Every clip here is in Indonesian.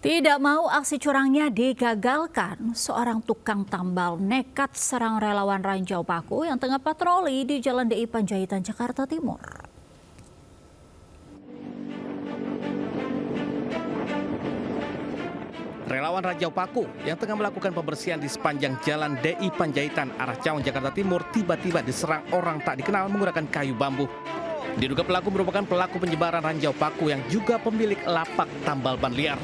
Tidak mau aksi curangnya digagalkan, seorang tukang tambal nekat serang relawan Ranjau Paku yang tengah patroli di Jalan DI Panjaitan, Jakarta Timur. Relawan Ranjau Paku yang tengah melakukan pembersihan di sepanjang Jalan DI Panjaitan arah Cawang, Jakarta Timur tiba-tiba diserang orang tak dikenal menggunakan kayu bambu. Diduga pelaku merupakan pelaku penyebaran Ranjau Paku yang juga pemilik lapak tambal ban liar.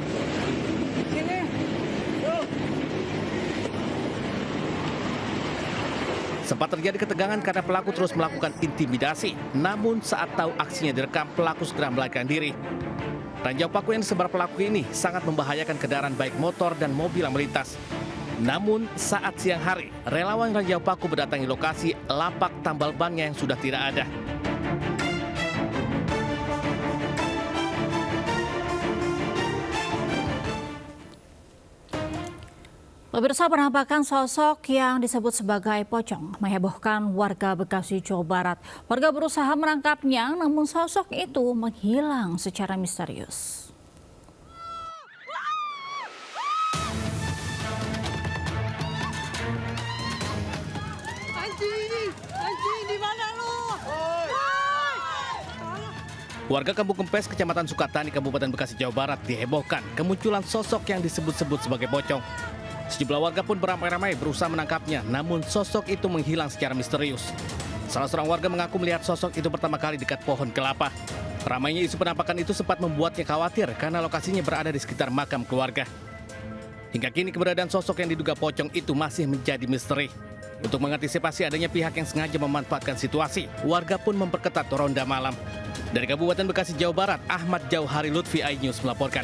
Sempat terjadi ketegangan karena pelaku terus melakukan intimidasi. Namun saat tahu aksinya direkam, pelaku segera melarikan diri. Ranjau Paku yang disebar pelaku ini sangat membahayakan kendaraan baik motor dan mobil yang melintas. Namun saat siang hari, relawan Ranjau Paku berdatangi lokasi lapak tambal bannya yang sudah tidak ada. Pemirsa, penampakan sosok yang disebut sebagai pocong menghebohkan warga Bekasi, Jawa Barat. Warga berusaha menangkapnya, namun sosok itu menghilang secara misterius. Anjing, di mana lu? Warga Kampung Kempes, Kecamatan Sukatani, Kabupaten Bekasi, Jawa Barat dihebohkan kemunculan sosok yang disebut-sebut sebagai pocong. Sejumlah warga pun beramai-ramai berusaha menangkapnya, namun sosok itu menghilang secara misterius. Salah seorang warga mengaku melihat sosok itu pertama kali dekat pohon kelapa. Ramainya isu penampakan itu sempat membuatnya khawatir karena lokasinya berada di sekitar makam keluarga. Hingga kini keberadaan sosok yang diduga pocong itu masih menjadi misteri. Untuk mengantisipasi adanya pihak yang sengaja memanfaatkan situasi, warga pun memperketat ronda malam. Dari Kabupaten Bekasi, Jawa Barat, Ahmad Jauhari Lutfi, iNews melaporkan.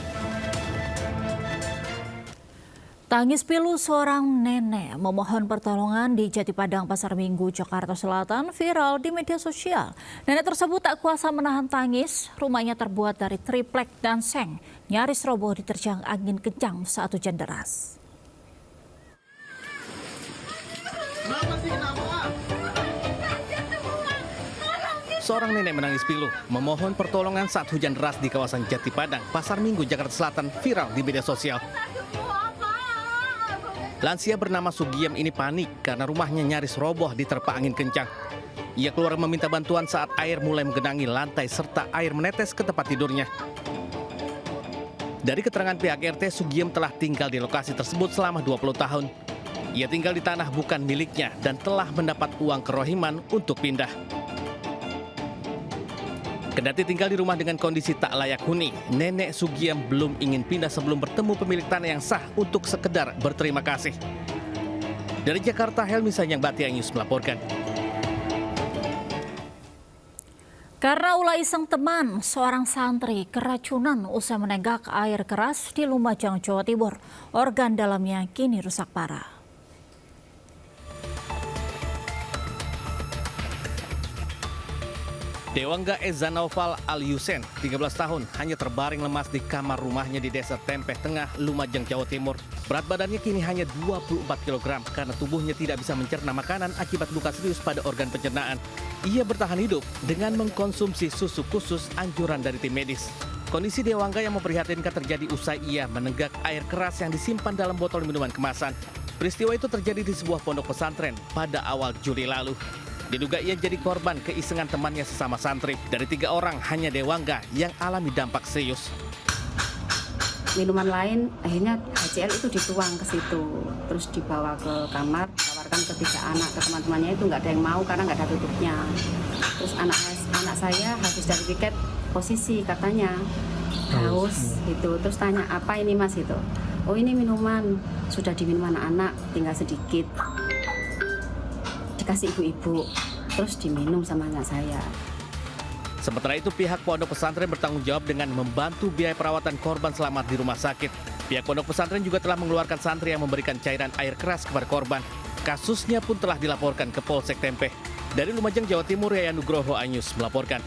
Tangis pilu seorang nenek memohon pertolongan di Jatipadang, Pasar Minggu, Jakarta Selatan viral di media sosial. Nenek tersebut tak kuasa menahan tangis. Rumahnya terbuat dari triplek dan seng, nyaris roboh diterjang angin kencang saat hujan deras. Seorang nenek menangis pilu memohon pertolongan saat hujan deras di kawasan Jatipadang, Pasar Minggu, Jakarta Selatan viral di media sosial. Lansia bernama Sugiem ini panik karena rumahnya nyaris roboh diterpa angin kencang. Ia keluar meminta bantuan saat air mulai menggenangi lantai serta air menetes ke tempat tidurnya. Dari keterangan pihak RT, Sugiem telah tinggal di lokasi tersebut selama 20 tahun. Ia tinggal di tanah bukan miliknya dan telah mendapat uang kerohiman untuk pindah. Kendati tinggal di rumah dengan kondisi tak layak huni, nenek Sugiem belum ingin pindah sebelum bertemu pemilik tanah yang sah untuk sekedar berterima kasih. Dari Jakarta, Helmi Sanyangbati, iNews melaporkan. Karena ulah iseng teman, seorang santri keracunan usai menenggak air keras di Lumajang, Jawa Timur. Organ dalamnya kini rusak parah. Dewangga Eza Naufal Al-Yusen, 13 tahun, hanya terbaring lemas di kamar rumahnya di Desa Tempeh Tengah, Lumajang, Jawa Timur. Berat badannya kini hanya 24 kg karena tubuhnya tidak bisa mencerna makanan akibat luka serius pada organ pencernaan. Ia bertahan hidup dengan mengkonsumsi susu khusus anjuran dari tim medis. Kondisi Dewangga yang memprihatinkan terjadi usai ia menenggak air keras yang disimpan dalam botol minuman kemasan. Peristiwa itu terjadi di sebuah pondok pesantren pada awal Juli lalu. Diduga ia jadi korban keisengan temannya sesama santri. Dari 3 orang, hanya Dewangga yang alami dampak serius. Minuman lain akhirnya HCl itu dituang ke situ, terus dibawa ke kamar, tawarkan ke 3 anak, ke teman-temannya itu nggak ada yang mau karena nggak ada tutupnya. Terus anak saya habis dari piket posisi katanya haus gitu, terus tanya apa ini mas itu? Oh ini minuman, sudah diminum anak-anak, tinggal sedikit. Dikasih ibu-ibu, terus diminum sama anak saya. Sementara itu pihak pondok pesantren bertanggung jawab dengan membantu biaya perawatan korban selamat di rumah sakit. Pihak pondok pesantren juga telah mengeluarkan santri yang memberikan cairan air keras kepada korban. Kasusnya pun telah dilaporkan ke Polsek Tempeh. Dari Lumajang, Jawa Timur, Yayan Nugroho, iNews melaporkan.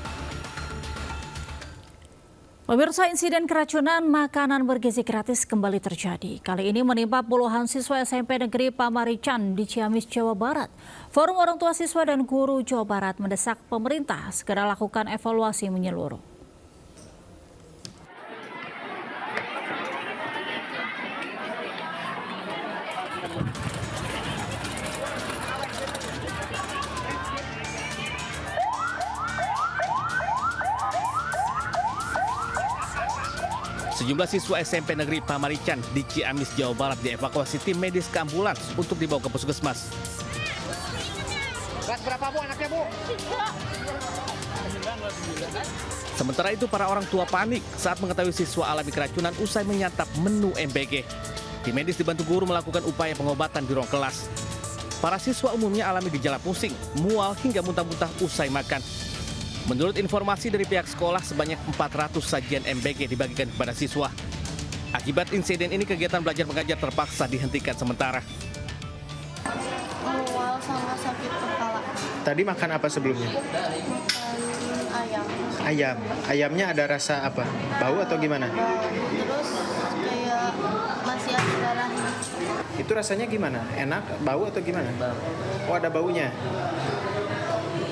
Pemirsa, insiden keracunan makanan bergizi gratis kembali terjadi. Kali ini menimpa puluhan siswa SMP Negeri Pamarican di Ciamis, Jawa Barat. Forum Orang Tua Siswa dan Guru Jawa Barat mendesak pemerintah segera lakukan evaluasi menyeluruh. Sejumlah siswa SMP Negeri Pamarican di Ciamis, Jawa Barat dievakuasi tim medis ke ambulans untuk dibawa ke puskesmas. Kelas berapa Bu anaknya Bu? Sementara itu para orang tua panik saat mengetahui siswa alami keracunan usai menyantap menu MBG. Tim medis dibantu guru melakukan upaya pengobatan di ruang kelas. Para siswa umumnya alami gejala pusing, mual hingga muntah-muntah usai makan. Menurut informasi dari pihak sekolah, sebanyak 400 sajian MBG dibagikan kepada siswa. Akibat insiden ini, kegiatan belajar mengajar terpaksa dihentikan sementara. Mual sama sakit kepala. Tadi makan apa sebelumnya? Makan ayam. Ayam. Ayamnya ada rasa apa? Bau atau gimana? Terus kayak masih ada darahnya. Itu rasanya gimana? Enak? Bau atau gimana? Oh, ada baunya.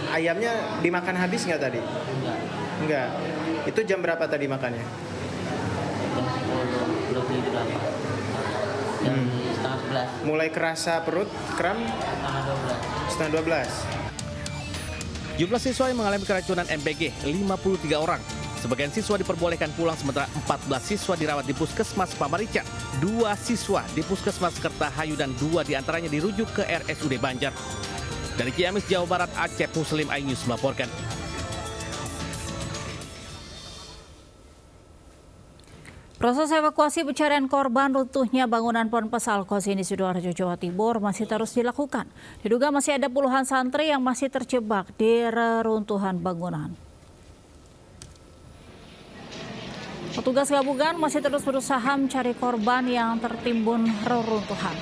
Ayamnya dimakan habis nggak tadi? Enggak. Itu jam berapa tadi makannya? Setengah 11. Mulai kerasa perut, kram? Setengah 12. Jumlah siswa yang mengalami keracunan MBG 53 orang. Sebagian siswa diperbolehkan pulang sementara 14 siswa dirawat di Puskesmas Pamarican. 2 siswa di Puskesmas Kertahayu dan 2 diantaranya dirujuk ke RSUD Banjar. Dari Ciamis, Jawa Barat, Acep Muslim iNews melaporkan. Proses evakuasi pencarian korban runtuhnya bangunan Ponpes Al-Qasim di Sidoarjo, Jawa Timur masih terus dilakukan. Diduga masih ada puluhan santri yang masih terjebak di reruntuhan bangunan. Petugas gabungan masih terus berusaha mencari korban yang tertimbun reruntuhan.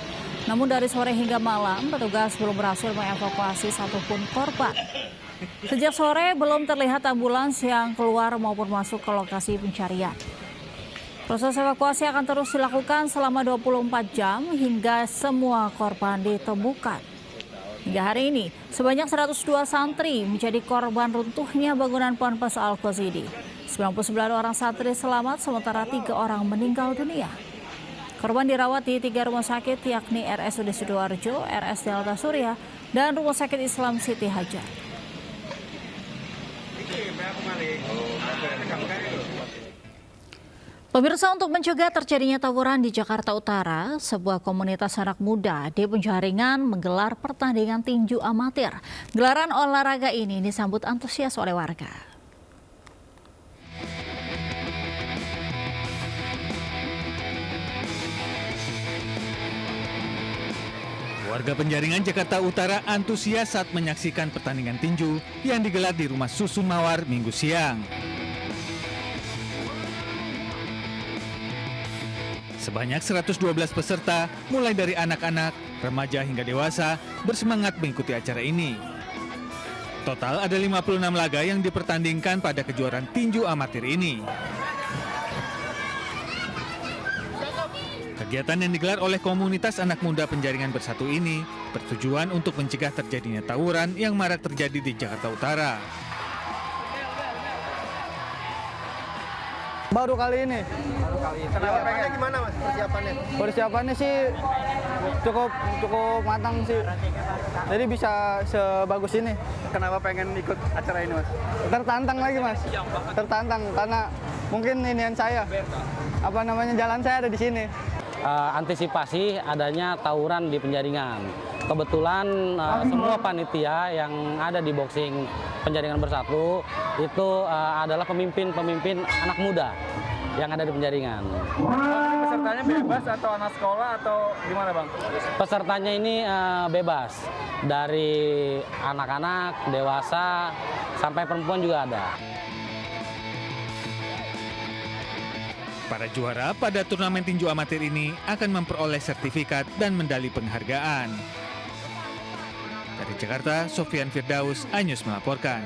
Namun dari sore hingga malam, petugas belum berhasil mengevakuasi satupun korban. Sejak sore belum terlihat ambulans yang keluar maupun masuk ke lokasi pencarian. Proses evakuasi akan terus dilakukan selama 24 jam hingga semua korban ditemukan. Hingga hari ini, sebanyak 102 santri menjadi korban runtuhnya bangunan Ponpes Al-Qasim. 99 orang santri selamat, sementara 3 orang meninggal dunia. Korban dirawat di 3 rumah sakit, yakni RSUD Sidoarjo, RS Delta Surya, dan Rumah Sakit Islam Siti Hajar. Pemirsa, untuk mencegah terjadinya tawuran di Jakarta Utara, sebuah komunitas anak muda di Penjaringan menggelar pertandingan tinju amatir. Gelaran olahraga ini disambut antusias oleh warga. Warga Penjaringan, Jakarta Utara antusias saat menyaksikan pertandingan tinju yang digelar di Rumah Susun Mawar Minggu siang. Sebanyak 112 peserta, mulai dari anak-anak, remaja hingga dewasa, bersemangat mengikuti acara ini. Total ada 56 laga yang dipertandingkan pada kejuaraan tinju amatir ini. Kegiatan yang digelar oleh komunitas anak muda Penjaringan Bersatu ini bertujuan untuk mencegah terjadinya tawuran yang marak terjadi di Jakarta Utara. Baru kali ini. Persiapannya gimana Mas? Persiapannya sih cukup matang sih. Jadi bisa sebagus ini. Kenapa pengen ikut acara ini Mas? Tertantang lagi Mas. Tertantang karena mungkin inian saya. Jalan saya ada di sini. Antisipasi adanya tawuran di Penjaringan. Kebetulan semua panitia yang ada di boxing Penjaringan Bersatu itu adalah pemimpin anak muda yang ada di Penjaringan. Pesertanya bebas atau anak sekolah atau gimana Bang? Pesertanya ini bebas, dari anak-anak, dewasa, sampai perempuan juga ada. Para juara pada turnamen tinju amatir ini akan memperoleh sertifikat dan medali penghargaan. Dari Jakarta, Sofyan Firdaus, iNews melaporkan.